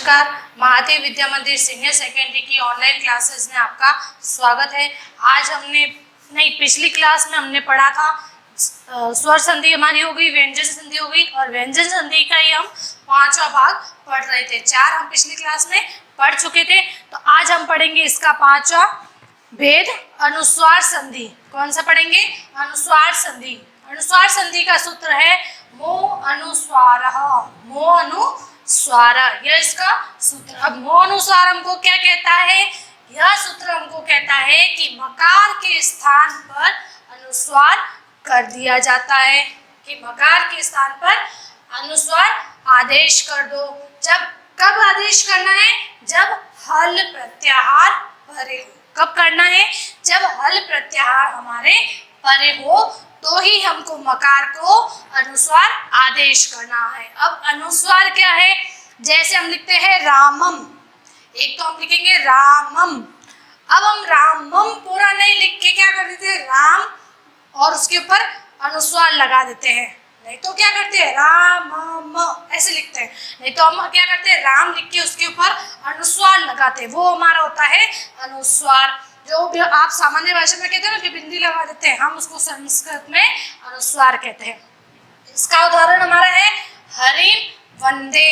नमस्कार, महादेव विद्या मंदिर senior secondary की ऑनलाइन क्लासेस में आपका स्वागत है। आज पिछली क्लास में हमने पढ़ा था स्वर संधि हमारी हो गई, व्यंजन संधि हो गई और व्यंजन संधि का ही हम पांचवा भाग पढ़ रहे थे। चार हम पिछली क्लास में पढ़ चुके थे, तो आज हम पढ़ेंगे इसका पांचवा भेद, अनुस्वार संधि। कौन सा पढ़ेंगे? अनुस्वार संधि। अनुस्वार संधि का सूत्र है मो अनुस्वारः, मो अनुस्वार, यह इसका सूत्र। अब मो अनुस्वार हमको क्या कहता है? यह सूत्र हमको कहता है कि मकार के स्थान पर अनुस्वार कर दिया जाता है, कि मकार के स्थान पर अनुस्वार आदेश कर दो। जब कब आदेश करना है? जब हल प्रत्याहार परे हो। कब करना है? जब हल प्रत्याहार हमारे परे हो, तो ही हमको मकार को अनुस्वार आदेश करना है। अब अनुस्वार क्या है? जैसे हम लिखते हैं रामम, एक तो हम लिखेंगे रामम। अब हम रामम पूरा नहीं लिख के क्या कर देते हैं? राम और उसके ऊपर अनुस्वार लगा देते हैं। नहीं तो क्या करते हैं? रामम ऐसे लिखते हैं। नहीं तो हम क्या करते हैं? राम लिख के उसके ऊपर अनुस्वार लगाते हैं, वो हमारा होता है अनुस्वार। जो भी आप सामान्य भाषा में कहते हैं ना कि बिंदी लगा देते हैं, हम उसको संस्कृत में अनुस्वार कहते हैं। इसका उदाहरण हमारा है हरिम वंदे।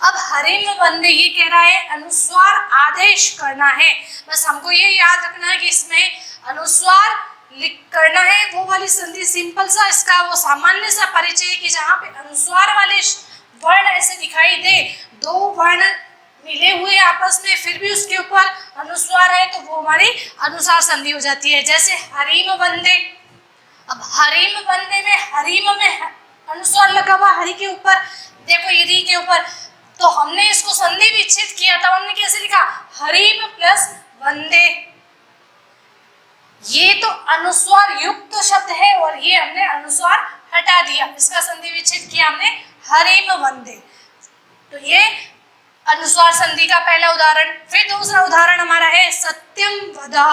अब हरिम वंदे ये कह रहा है अनुस्वार आदेश करना है। बस हमको ये याद रखना है कि इसमें अनुस्वार लिख करना है। वो वाली संधि सिंपल सा, इसका वो सामान्य सा परिचय कि जहाँ पे अनुस्वार वाले वर्ण ऐसे दिखाई दे, दो वर्ण मिले हुए आपस में फिर भी उसके ऊपर अनुस्वार है, तो वो हमारी अनुस्वार संधि हो जाती है। जैसे हरिम वंदे। अब हरिम वंदे में हरिम में अनुस्वार लगा हुआ हरि के ऊपर, देखो ये री के ऊपर, तो हमने इसको संधि विच्छेद किया था। हमने कैसे लिखा? हरिम प्लस वंदे। ये तो अनुस्वार युक्त शब्द है और ये हमने अनुस्वार हटा दिया, इसका संधि विच्छेद किया हमने हरिम वंदे। तो ये अनुस्वार संधि का पहला उदाहरण। फिर दूसरा उदाहरण हमारा है सत्यम वदः।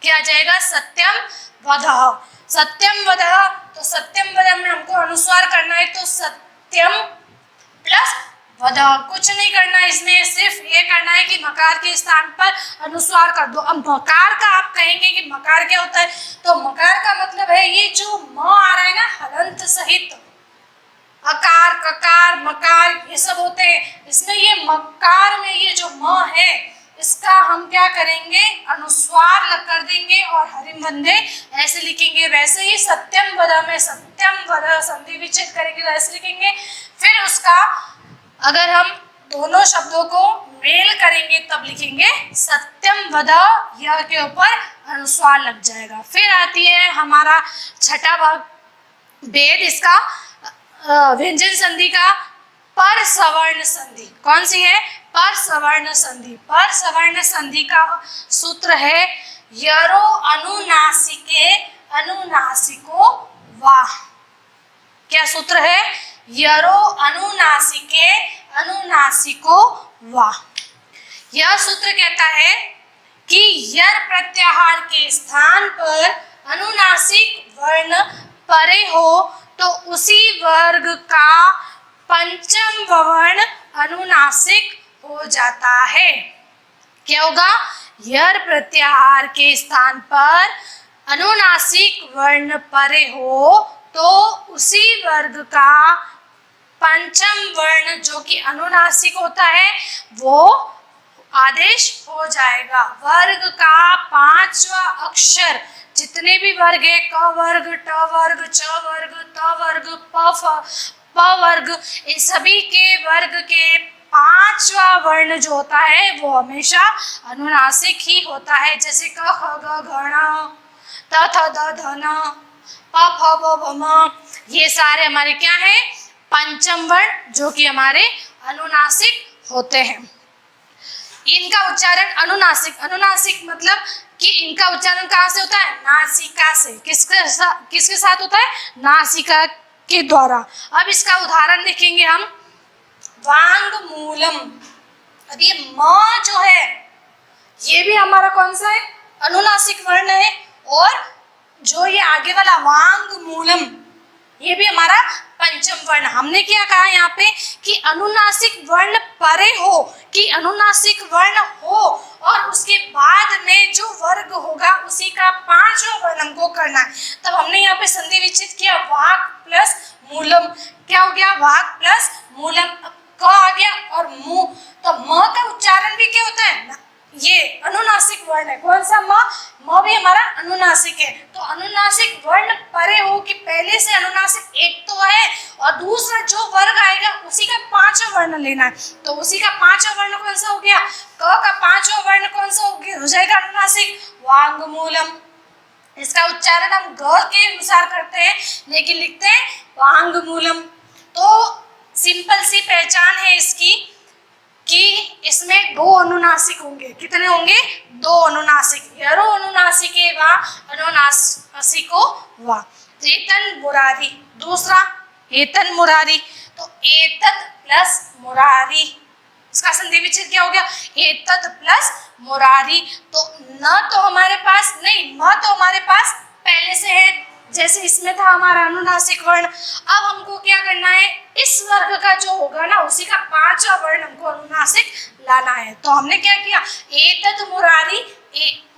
क्या आ जाएगा? सत्यम वदः। सत्यम वदः, तो सत्यम वदः में हमको अनुस्वार करना है, तो सत्यम प्लस वदः। कुछ नहीं करना है इसमें, सिर्फ ये करना है कि मकार के स्थान पर अनुस्वार कर दो। अब मकार का आप कहेंगे कि मकार क्या होता है, तो मकार का मतलब है ये जो म आ रहा है ना हलंत सहित, अकार ककार मकार ये सब होते हैं, इसमें ये मकार में ये जो म है इसका हम क्या करेंगे? अनुस्वार लग कर देंगे और हरिम वंदे ऐसे लिखेंगे। वैसे ही सत्यम वदः में सत्यम वदः संधि विच्छेद करेंगे तो ऐसे लिखेंगे। फिर उसका अगर हम दोनों शब्दों को मेल करेंगे तब लिखेंगे सत्यम वदः, यह के ऊपर अनुस्वार लग जाएगा। फिर आती है हमारा छठा भाग भेद, इसका व्यंजन संधि का पर सवर्ण संधि। कौन सी है? पर सवर्ण संधि। पर सवर्ण संधि का सूत्र है यरो अनुनासिके अनुनासिको वाह। क्या सूत्र है? यरो अनुनासिके अनुनासिको वाह। यह सूत्र कहता है कि यर प्रत्याहार के स्थान पर अनुनासिक वर्ण परे हो तो उसी वर्ग का पंचम वर्ण अनुनासिक हो जाता है। क्या होगा? यर प्रत्याहार के स्थान पर अनुनासिक वर्ण परे हो तो उसी वर्ग का पंचम वर्ण जो कि अनुनासिक होता है वो आदेश हो जाएगा। वर्ग का पांचवा अक्षर, जितने भी वर्ग है, क वर्ग, ट वर्ग, च वर्ग, त वर्ग, प वर्ग, इन सभी के वर्ग के पांचवा वर्ण जो होता है वो हमेशा अनुनासिक ही होता है। जैसे क ख ग घ ण, त थ द ध न, प फ ब भ म, ये सारे हमारे क्या है? पंचम वर्ण जो कि हमारे अनुनासिक होते हैं। इनका उच्चारण अनुनासिक, अनुनासिक मतलब कि इनका उच्चारण कहाँ से होता है? नासिका से। किसके साथ होता है? नासिका के द्वारा। अब इसका उदाहरण देखेंगे हम, वांग मूलम। अब ये म जो है ये भी हमारा कौन सा है? अनुनासिक वर्ण है। और जो ये आगे वाला वांग मूलम ये भी हमारा पंचम वर्ण। हमने क्या कहा यहाँ पे कि अनुनासिक वर्ण परे हो, कि अनुनासिक वर्ण हो और उसके बाद में जो वर्ग होगा उसी का पांचवा वर्ण हमको करना है। तब हमने यहाँ पे संधि विच्छेद किया, वाक् प्लस मूलम, क्या हो गया, वाक् प्लस मूलम। अब क आ गया और मु, तो म का उच्चारण भी क्या होता है, ये अनुनासिक वर्ण है। कौन सा, म भी हमारा अनुनासिक है। तो अनुनासिक वर्ण परे हो कि पहले से अनुनासिक एक तो है और दूसरा जो वर्ग आएगा उसी का पांचवा वर्ण लेना है। तो उसी का पांचवा वर्ण कौन सा हो गया, क का पांचवा वर्ण कौन सा हो जाएगा, अनुनासिक, वांगमूलम। इसका उच्चारण हम ग के अनुसार करते हैं लेकिन लिखते हैं वांगमूलम। तो सिंपल सी पहचान है इसकी कि इसमें दो अनुनासिक होंगे। कितने होंगे, दो अनुनासिक, यरो अनुनासिके वा अनुनासिको वा। एतन मुरारी, दूसरा एतन मुरारी, तो एतद प्लस मुरारी, इसका संधि विच्छेद क्या हो गया, एतद प्लस मुरारी। तो न तो हमारे पास नहीं, म तो हमारे पास पहले से है, जैसे इसमें था हमारा अनुनासिक वर्ण। अब हमको क्या करना है, इस वर्ग का जो होगा ना उसी का पांचवा वर्ण हमको अनुनासिक लाना है। तो हमने क्या किया, एतद मुरारी,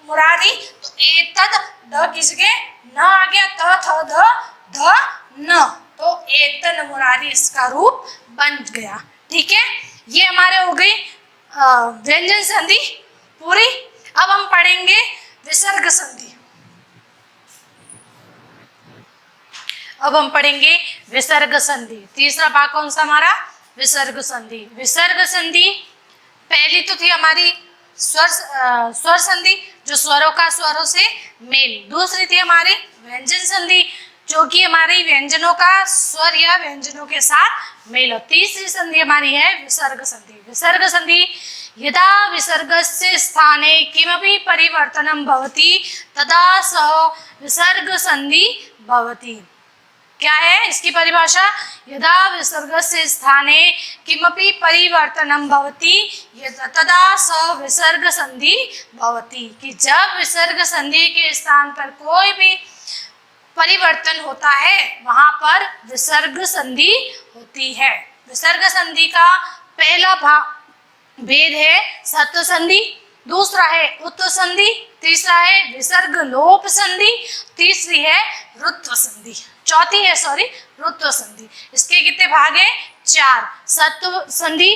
मुरारी, तो एतद द किस गए, न आ गया, त थ ध न, तो एतन मुरारी इसका रूप बन गया। ठीक है, ये हमारे हो गई व्यंजन संधि पूरी। अब हम पढ़ेंगे विसर्ग संधि। अब हम पढ़ेंगे विसर्ग संधि। तीसरा भाग कौन सा हमारा, विसर्ग संधि। विसर्ग संधि पहली तो थी हमारी स्वर संधि, जो स्वरों का स्वरों से मेल। दूसरी थी हमारी व्यंजन संधि, जो कि हमारी व्यंजनों का स्वर या व्यंजनों के साथ मेल। तीसरी संधि हमारी है विसर्ग संधि। विसर्ग संधि, यदा विसर्गस्य स्थाने किमपि परिवर्तनं भवति तदा सः विसर्ग संधि भवति। क्या है इसकी परिभाषा, यदा विसर्गस्य स्थाने किमपि परिवर्तनं भवति तदा स विसर्ग संधि भवति, कि जब विसर्ग संधि के स्थान पर कोई भी परिवर्तन होता है वहां पर विसर्ग संधि होती है। विसर्ग संधि का पहला भेद है सत्व संधि, दूसरा है उत्व संधि, तीसरा है विसर्ग लोप संधि, तीसरी है रुत्व संधि, चौथी है रुत्व संधि। इसके कितने भाग हैं, चार, सत्व संधि,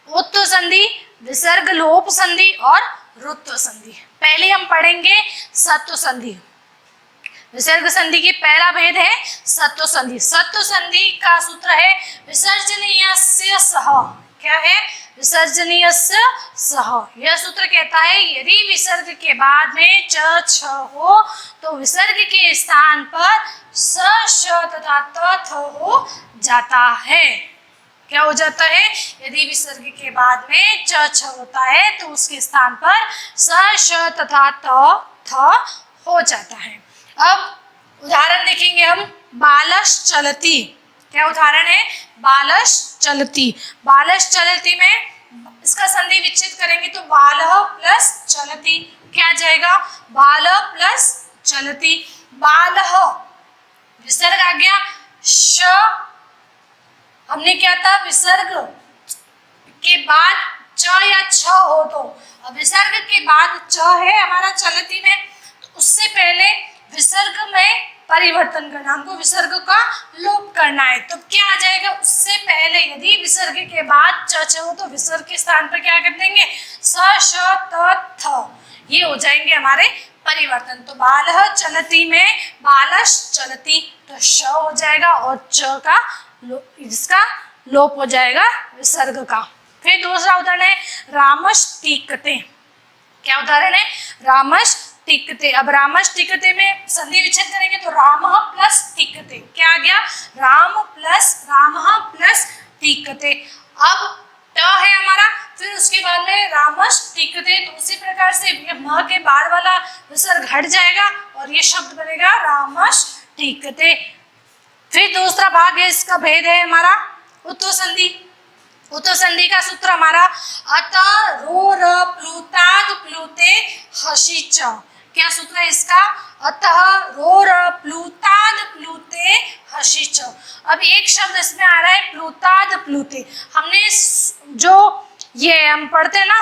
उत्व संधि, विसर्ग लोप संधि और रुत्व संधि। पहले हम पढ़ेंगे सत्व संधि। विसर्ग संधि की पहला भेद है सत्व संधि। सत्व संधि का सूत्र है विसर्जनीयस्य सह। क्या है, विसर्जनीयस्य सह। यह सूत्र कहता है यदि विसर्ग के बाद में च छ हो तो विसर्ग के स्थान पर स श तथा त थ हो जाता है। क्या हो जाता है, यदि विसर्ग के बाद में च छ होता है तो उसके स्थान पर स श तथा त थ हो जाता है। अब उदाहरण देखेंगे हम, बालश चलती। क्या उदाहरण है, बालश चलती। बालश चलती में इसका संधि विच्छेद करेंगे तो बालह प्लस चलती, क्या जाएगा, बालह प्लस चलती। बालह विसर्ग आ गया, श हमने क्या था, विसर्ग के बाद च या छ हो तो, अब विसर्ग के बाद च है हमारा चलती में, तो उससे पहले विसर्ग में परिवर्तन करना, हमको विसर्ग का लोप करना है। तो क्या आ जाएगा, उससे पहले यदि विसर्ग के बाद च छ हो तो विसर्ग के स्थान पर क्या कर देंगे, स श त थ, ये हो जाएंगे हमारे परिवर्तन। तो बालह चलती में बालश चलती, तो श हो जाएगा और च का इसका लोप हो जाएगा विसर्ग का। फिर दूसरा उदाहरण है रामश टीकते। क्या उदाहरण है, रामश टिकते। अब रामश टिकते में संधि विच्छेद करेंगे तो रामः प्लस टिकते, क्या आ गया, राम प्लस रामः प्लस टिकते। अब ट है हमारा, फिर उसके बाद में रामश टिकते, तो उसी प्रकार से म के बाद वाला विसर्ग हट जाएगा और ये शब्द बनेगा रामश टिकते। फिर दूसरा भाग है, इसका भेद है हमारा उत्व संधि। उत्व संधि का सूत्र हमारा अत रो र प्लुताद प्लुते हसी च। क्या सूत्र है इसका, अतः रो र प्लुताद प्लुते हसी च। अब एक शब्द इसमें आ रहा है प्लुताद प्लुते। हमने जो ये हम पढ़ते ना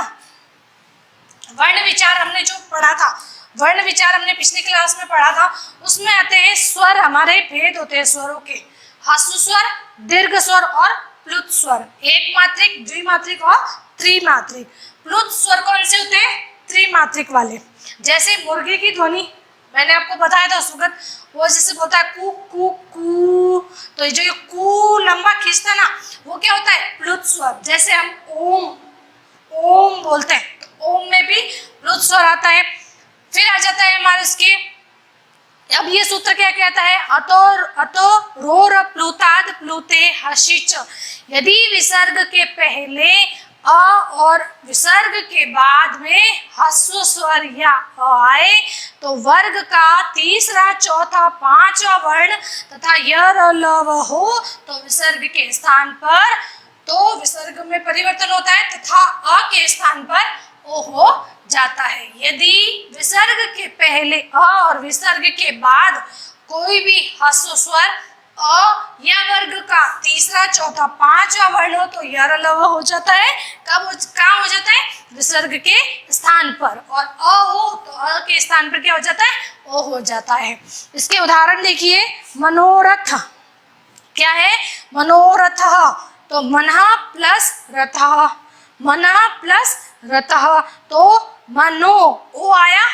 वर्ण विचार, हमने जो पढ़ा था वर्ण विचार हमने पिछली क्लास में पढ़ा था, उसमें आते हैं स्वर, हमारे भेद होते हैं स्वरों के, ह्रस्व स्वर, दीर्घ स्वर और प्लुत स्वर, एक मात्रिक, द्विमात्रिक और त्रिमात्रिक। प्लुत स्वर कौन से होते हैं? त्रिमात्रिक वाले। जैसे मुर्गी की ध्वनि मैंने आपको बताया था उस वक्त, वो जैसे बोलता है कू कू कू, तो जो ये कू लंबा खींचता है ना, वो क्या होता है? प्लुत स्वर। जैसे हम ओम ओम बोलते हैं तो ओम में भी प्लुत स्वर आता है। फिर आ जाता है हमारे इसके, अब ये सूत्र क्या कहता है? अतो रोर प्लुताद प्लुते हशिच। यदि विसर्ग के पहले अ और विसर्ग के बाद में ह्रस्व स्वर या अ आए तो वर्ग का तीसरा, चौथा, पांचवा वर्ण तथा य र ल व हो तो विसर्ग के स्थान पर तो विसर्ग में परिवर्तन होता है तथा अ के स्थान पर ओ हो जाता है। यदि विसर्ग के पहले अ और विसर्ग के बाद कोई भी ह्रस्व स्वर अ या वर्ग का तीसरा, चौथा, पांचवा वर्ण हो तो य र ल व हो जाता है। कहाँ हो जाता है? विसर्ग के स्थान पर। और अ हो तो अ के स्थान पर क्या हो जाता है? ओ हो जाता है। इसके उदाहरण देखिए, मनोरथ क्या है? मनोरथ, तो मनः प्लस रथः, मनः प्लस रथः, तो मनो ओ आया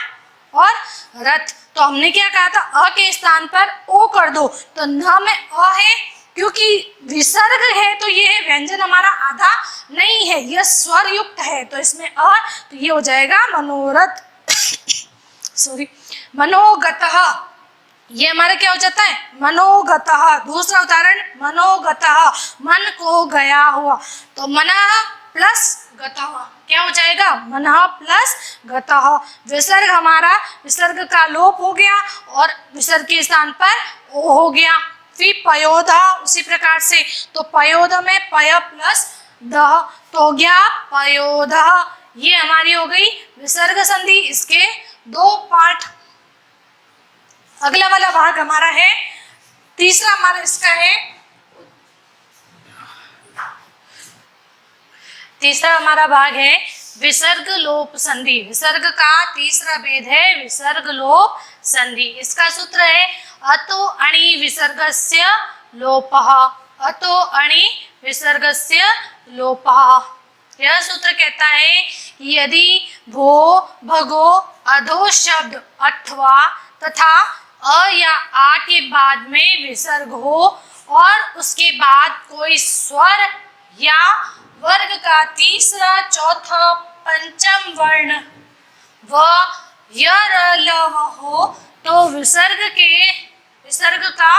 और रथ, तो हमने क्या कहा था? अ के स्थान पर ओ कर दो, तो न में अ है, क्योंकि विसर्ग है तो ये व्यंजन हमारा आधा नहीं है, यह स्वर युक्त है, तो इसमें अ, तो ये हो जाएगा मनोरथ सॉरी मनोगतः, ये हमारा क्या हो जाता है? मनोगतः। दूसरा उदाहरण मनोगतः, मन को गया हुआ, तो मनः प्लस गतः क्या हो जाएगा? मनः प्लस गतः। विसर्ग हमारा, विसर्ग का लोप हो गया और विसर्ग के स्थान पर ओ हो गया। फिर पयोदः उसी प्रकार से, तो पयोद में पय प्लस दह, तो हो गया पयोदः। ये हमारी हो गई विसर्ग संधि। इसके दो पार्ट, अगला वाला भाग हमारा है, तीसरा हमारा इसका है, तीसरा हमारा भाग है विसर्ग लोप संधि। विसर्ग का तीसरा भेद है विसर्ग लोप संधि। इसका सूत्र है अतो अणि विसर्गस्य लोपः, अतो अणि विसर्गस्य लोपः। यह सूत्र कहता है कि यदि भो, भगो, अधो शब्द अथवा तथा अ या आ के बाद में विसर्ग हो और उसके बाद कोई स्वर या वर्ग का तीसरा, चौथा, पंचम वर्ण व य र ल व हो तो विसर्ग का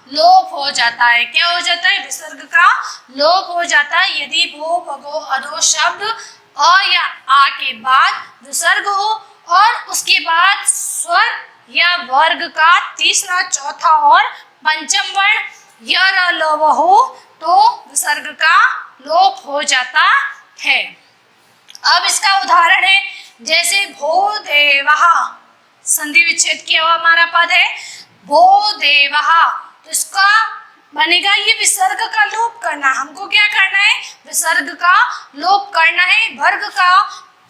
लोप हो जाता है। क्या हो जाता है? विसर्ग का लोप हो जाता है यदि भो, भगो, अधो शब्द अ या आ के बाद विसर्ग हो और उसके बाद स्वर या वर्ग का तीसरा, चौथा और पंचम वर्ण य र ल व हो तो विसर्ग का लोप हो जाता है। अब इसका उदाहरण है, जैसे भो देवः, संधि विच्छेद किया हुआ हमारा पद है भो देवः, तो इसका बनेगा ये विसर्ग का लोप करना। हमको क्या करना है? विसर्ग का लोप करना है। वर्ग का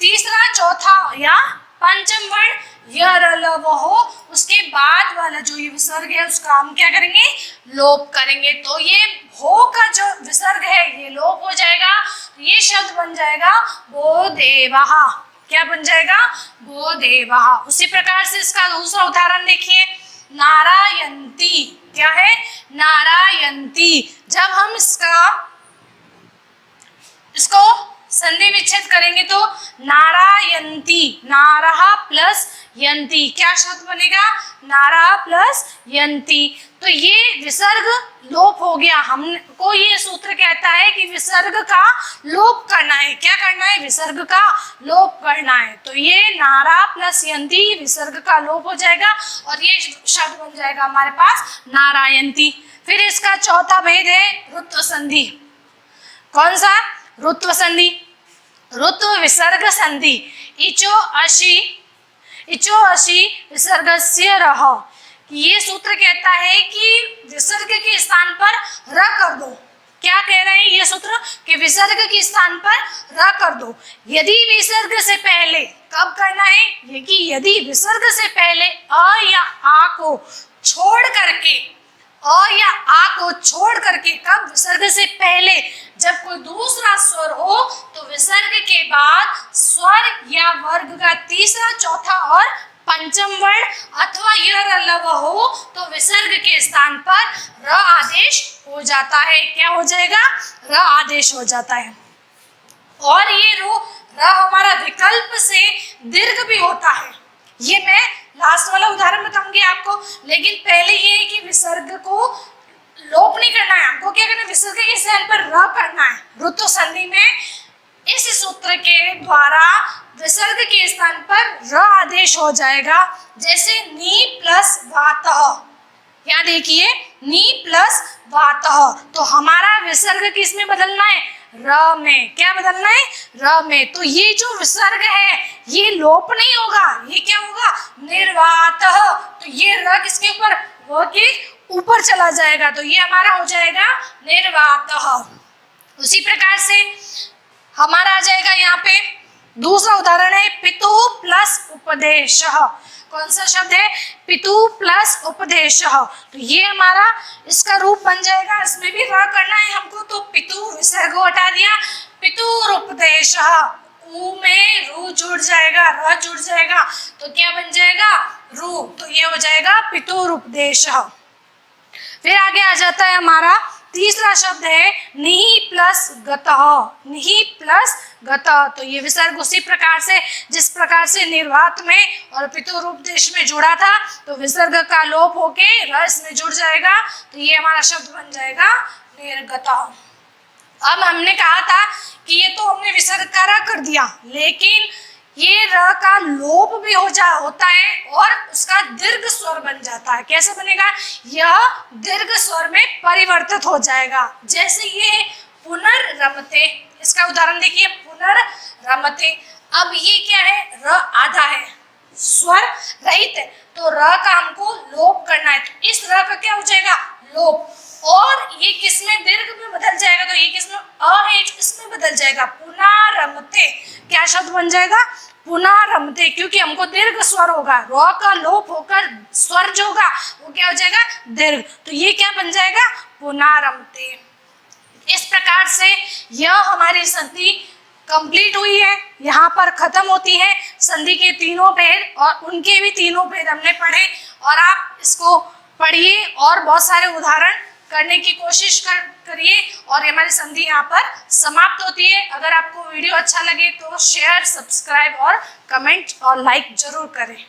तीसरा, चौथा या पंचम वर्ण य र ल व हो, उसके बाद वाला जो ये विसर्ग है उसका हम क्या करेंगे? लोप करेंगे। तो ये भो का जो विसर्ग है ये लोप हो जाएगा, तो ये शब्द बन जाएगा भो देवः। क्या बन जाएगा? भो देवः। उसी प्रकार से इसका दूसरा उदाहरण देखिए, नारायन्ती। क्या है? नारायन्ती। जब हम इसको संधि विच्छेद करेंगे तो नारायन्ती, नारः प्लस यन्ती, क्या शब्द बनेगा? नारः प्लस यन्ती। तो ये विसर्ग लोप हो गया। हमको ये सूत्र कहता है कि विसर्ग का लोप करना है। क्या करना है? विसर्ग का लोप करना है। तो ये नारा प्लस यन्ती विसर्ग का लोप हो जाएगा और ये शब्द बन जाएगा हमारे पास नारायन्ती। फिर इसका चौथा भेद है रुत्व संधि। कौन सा? रुत्व संधि। रुत्व विसर्ग संधि। इचो अशी विसर्गस्य रह, ये सूत्र कहता है कि विसर्ग के स्थान पर र कर दो। क्या कह रहे हैं ये सूत्र कि विसर्ग के स्थान पर र कर दो। यदि विसर्ग से पहले, कब करना है ये कि यदि विसर्ग से पहले अ या आ को छोड़ करके, अ या आ को छोड़ करके, कब विसर्ग से पहले जब कोई दूसरा स्वर हो तो विसर्ग के बाद स्वर या वर्ग का तीसरा, चौथा और पंचम वर्ण अथवा यह लव हो तो विसर्ग के स्थान पर र आदेश हो जाता है। क्या हो जाएगा? र आदेश हो जाता है। और ये र हमारा विकल्प से दीर्घ भी होता है। ये मैं लास्ट वाला उदाहरण बताऊंगी आपको, लेकिन पहले ये है कि विसर्ग को लोप नहीं करना है, हमको क्या करना है? विसर्ग के स्थान पर र करना है। ऋतु संधि में इस सूत्र के द्वारा विसर्ग के स्थान पर र आदेश हो जाएगा। जैसे नी प्लस वातः, यहाँ देखिए नी प्लस वातः, तो हमारा विसर्ग किस में बदलना है? र में। क्या बदलना है? र में। तो ये जो विसर्ग है ये लोप नहीं होगा, ये क्या होगा? निर्वातः। तो ये र किसके ऊपर? व के ऊपर चला जाएगा, तो ये हमारा हो जाएगा निर्वातः। उसी प्रकार से हमारा आ जाएगा यहाँ पे दूसरा उदाहरण है पितुः प्लस उपदेशः। कौन सा शब्द है? पितुः प्लस उपदेशः। तो ये हमारा इसका रूप बन जाएगा, इसमें भी र करना है हमको, तो पितुः विसर्ग हटा दिया, पितुरुपदेशः, ऊ में रू जुड़ जाएगा, र जुड़ जाएगा, तो क्या बन जाएगा? रू। तो ये हो जाएगा पितुरुपदेशः। फिर आगे आ जाता है हमारा तीसरा शब्द है निहि प्लस गतः। निहि प्लस गतः, तो ये विसर्ग उसी प्रकार से जिस प्रकार से निर्वात में और पितुरूपदेश में जुड़ा था, तो विसर्ग का लोप होके रस में जुड़ जाएगा, तो ये हमारा शब्द बन जाएगा निर्गतः। अब हमने कहा था कि ये तो हमने विसर्ग का र कर दिया, लेकिन ये र का लोप भी होता है और उसका दीर्घ स्वर बन जाता है। कैसे बनेगा? यह दीर्घ स्वर में परिवर्तित हो जाएगा। जैसे ये पुनर्रमते, इसका उदाहरण देखिए, पुनर्रमते। अब ये क्या है? र आधा है, स्वर रहित है, तो र का हमको लोप करना है, तो इस र का क्या हो जाएगा? लोप। और ये किसमें? दीर्घ में बदल जाएगा, तो ये किसमें? अ है, इसमें बदल जाएगा, पुनर्रमते। क्या शब्द बन जाएगा? पुनर्रमते, क्योंकि हमको दीर्घ स्वर होगा, र का लोप होकर स्वर जो होगा वो क्या हो जाएगा? दीर्घ। तो ये क्या बन जाएगा? पुनर्रमते। इस प्रकार से यह हमारी संधि कंप्लीट हुई है, यहाँ पर खत्म होती है संधि के तीनों भेद, और उनके भी तीनों भेद हमने पढ़े। और आप इसको पढ़िए और बहुत सारे उदाहरण करने की कोशिश करिए, और हमारी संधि यहाँ पर समाप्त होती है। अगर आपको वीडियो अच्छा लगे तो शेयर, सब्सक्राइब और कमेंट और लाइक जरूर करें।